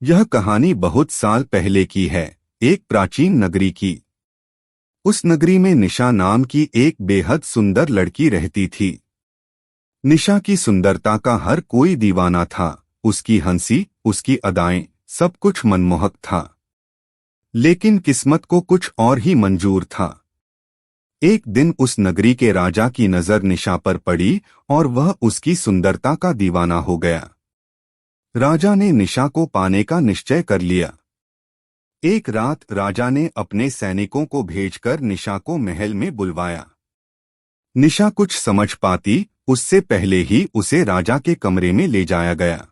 यह कहानी बहुत साल पहले की है, एक प्राचीन नगरी की। उस नगरी में निशा नाम की एक बेहद सुंदर लड़की रहती थी। निशा की सुंदरता का हर कोई दीवाना था। उसकी हंसी, उसकी अदाएं, सब कुछ मनमोहक था। लेकिन किस्मत को कुछ और ही मंजूर था। एक दिन उस नगरी के राजा की नजर निशा पर पड़ी और वह उसकी सुंदरता का दीवाना हो गया। राजा ने निशा को पाने का निश्चय कर लिया। एक रात राजा ने अपने सैनिकों को भेजकर निशा को महल में बुलवाया। निशा कुछ समझ पाती उससे पहले ही उसे राजा के कमरे में ले जाया गया।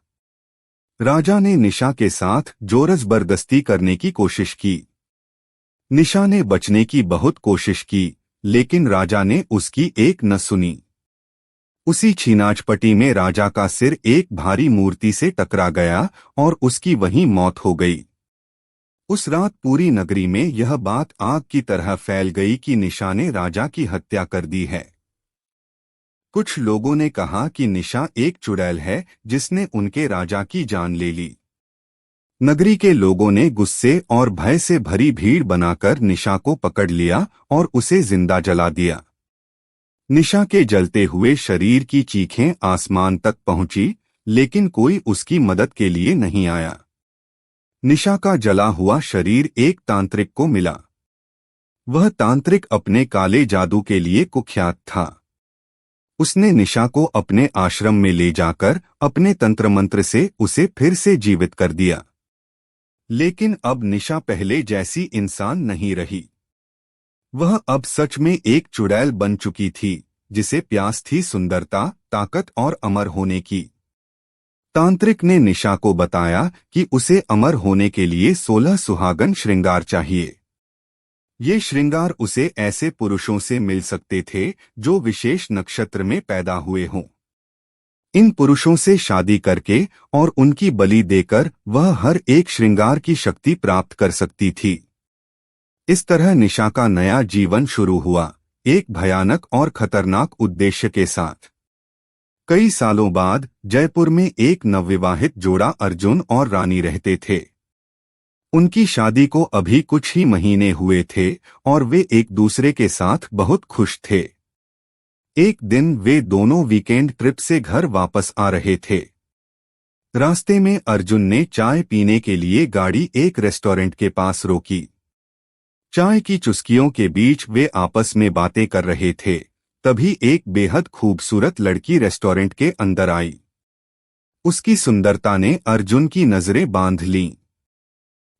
राजा ने निशा के साथ जोरजबरदस्ती करने की कोशिश की। निशा ने बचने की बहुत कोशिश की, लेकिन राजा ने उसकी एक न सुनी। उसी छीनाचपटी में राजा का सिर एक भारी मूर्ति से टकरा गया और उसकी वहीं मौत हो गई। उस रात पूरी नगरी में यह बात आग की तरह फैल गई कि निशा ने राजा की हत्या कर दी है। कुछ लोगों ने कहा कि निशा एक चुड़ैल है जिसने उनके राजा की जान ले ली। नगरी के लोगों ने गुस्से और भय से भरी भीड़ बनाकर निशा को पकड़ लिया और उसे जिंदा जला दिया। निशा के जलते हुए शरीर की चीखें आसमान तक पहुंची, लेकिन कोई उसकी मदद के लिए नहीं आया। निशा का जला हुआ शरीर एक तांत्रिक को मिला। वह तांत्रिक अपने काले जादू के लिए कुख्यात था। उसने निशा को अपने आश्रम में ले जाकर अपने तंत्र मंत्र से उसे फिर से जीवित कर दिया। लेकिन अब निशा पहले जैसी इंसान नहीं रही। वह अब सच में एक चुड़ैल बन चुकी थी, जिसे प्यास थी सुंदरता, ताकत और अमर होने की। तांत्रिक ने निशा को बताया कि उसे अमर होने के लिए 16 सुहागन श्रृंगार चाहिए। ये श्रृंगार उसे ऐसे पुरुषों से मिल सकते थे जो विशेष नक्षत्र में पैदा हुए हों। इन पुरुषों से शादी करके और उनकी बलि देकर वह हर एक श्रृंगार की शक्ति प्राप्त कर सकती थी। इस तरह निशा का नया जीवन शुरू हुआ, एक भयानक और खतरनाक उद्देश्य के साथ। कई सालों बाद जयपुर में एक नवविवाहित जोड़ा अर्जुन और रानी रहते थे। उनकी शादी को अभी कुछ ही महीने हुए थे और वे एक दूसरे के साथ बहुत खुश थे। एक दिन वे दोनों वीकेंड ट्रिप से घर वापस आ रहे थे। रास्ते में अर्जुन ने चाय पीने के लिए गाड़ी एक रेस्टोरेंट के पास रोकी। चाय की चुस्कियों के बीच वे आपस में बातें कर रहे थे। तभी एक बेहद खूबसूरत लड़की रेस्टोरेंट के अंदर आई। उसकी सुंदरता ने अर्जुन की नजरें बांध लीं।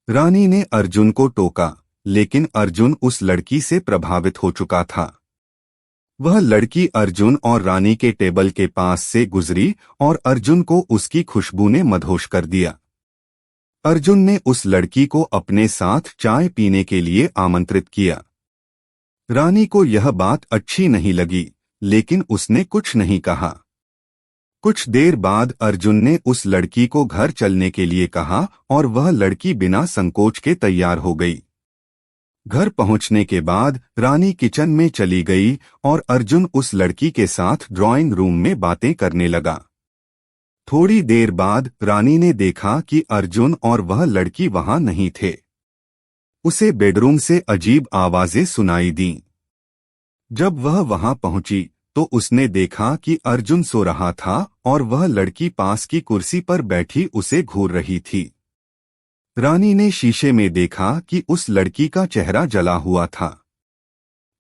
रानी ने अर्जुन को टोका, लेकिन अर्जुन उस लड़की से प्रभावित हो चुका था। वह लड़की अर्जुन और रानी के टेबल के पास से गुजरी और अर्जुन को उसकी खुशबू ने मदहोश कर दिया। अर्जुन ने उस लड़की को अपने साथ चाय पीने के लिए आमंत्रित किया। रानी को यह बात अच्छी नहीं लगी, लेकिन उसने कुछ नहीं कहा। कुछ देर बाद अर्जुन ने उस लड़की को घर चलने के लिए कहा और वह लड़की बिना संकोच के तैयार हो गई। घर पहुंचने के बाद रानी किचन में चली गई और अर्जुन उस लड़की के साथ ड्राइंग रूम में बातें करने लगा। थोड़ी देर बाद रानी ने देखा कि अर्जुन और वह लड़की वहां नहीं थे। उसे बेडरूम से अजीब आवाजें सुनाई दीं। जब वह वहां पहुंची तो उसने देखा कि अर्जुन सो रहा था और वह लड़की पास की कुर्सी पर बैठी उसे घूर रही थी। रानी ने शीशे में देखा कि उस लड़की का चेहरा जला हुआ था।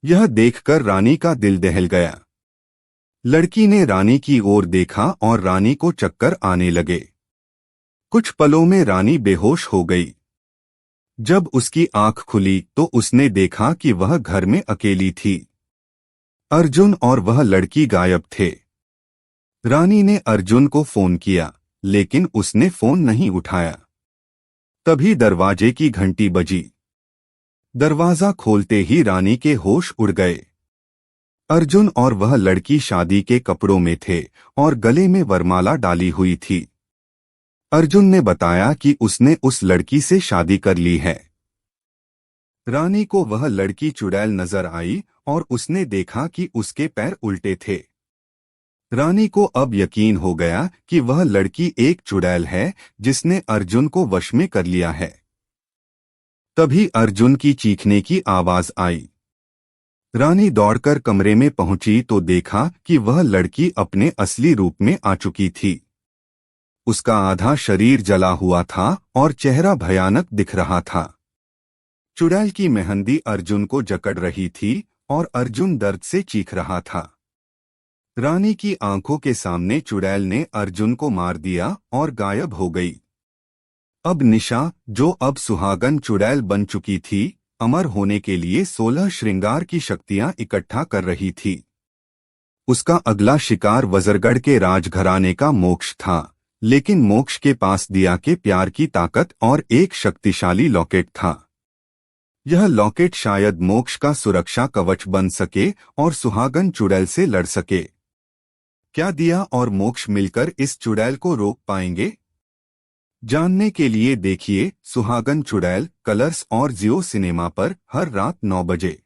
यह देखकर रानी का दिल दहल गया। लड़की ने रानी की ओर देखा और रानी को चक्कर आने लगे। कुछ पलों में रानी बेहोश हो गई। जब उसकी आंख खुली तो उसने देखा कि वह घर में अकेली थी। अर्जुन और वह लड़की गायब थे। रानी ने अर्जुन को फोन किया, लेकिन उसने फोन नहीं उठाया। तभी दरवाजे की घंटी बजी। दरवाजा खोलते ही रानी के होश उड़ गए। अर्जुन और वह लड़की शादी के कपड़ों में थे और गले में वरमाला डाली हुई थी। अर्जुन ने बताया कि उसने उस लड़की से शादी कर ली है। रानी को वह लड़की चुड़ैल नजर आई और उसने देखा कि उसके पैर उल्टे थे। रानी को अब यकीन हो गया कि वह लड़की एक चुड़ैल है जिसने अर्जुन को वश में कर लिया है। तभी अर्जुन की चीखने की आवाज आई। रानी दौड़कर कमरे में पहुंची तो देखा कि वह लड़की अपने असली रूप में आ चुकी थी। उसका आधा शरीर जला हुआ था और चेहरा भयानक दिख रहा था। चुड़ैल की मेहंदी अर्जुन को जकड़ रही थी और अर्जुन दर्द से चीख रहा था। रानी की आंखों के सामने चुड़ैल ने अर्जुन को मार दिया और गायब हो गई। अब निशा, जो अब सुहागन चुड़ैल बन चुकी थी, अमर होने के लिए 16 श्रृंगार की शक्तियां इकट्ठा कर रही थी। उसका अगला शिकार वजरगढ़ के राजघराने का मोक्ष था, लेकिन मोक्ष के पास दिया के प्यार की ताकत और एक शक्तिशाली लॉकेट था। यह लॉकेट शायद मोक्ष का सुरक्षा कवच बन सके और सुहागन चुड़ैल से लड़ सके। क्या दिया और मोक्ष मिलकर इस चुड़ैल को रोक पाएंगे? जानने के लिए देखिए सुहागन चुड़ैल कलर्स और जियो सिनेमा पर हर रात 9 बजे।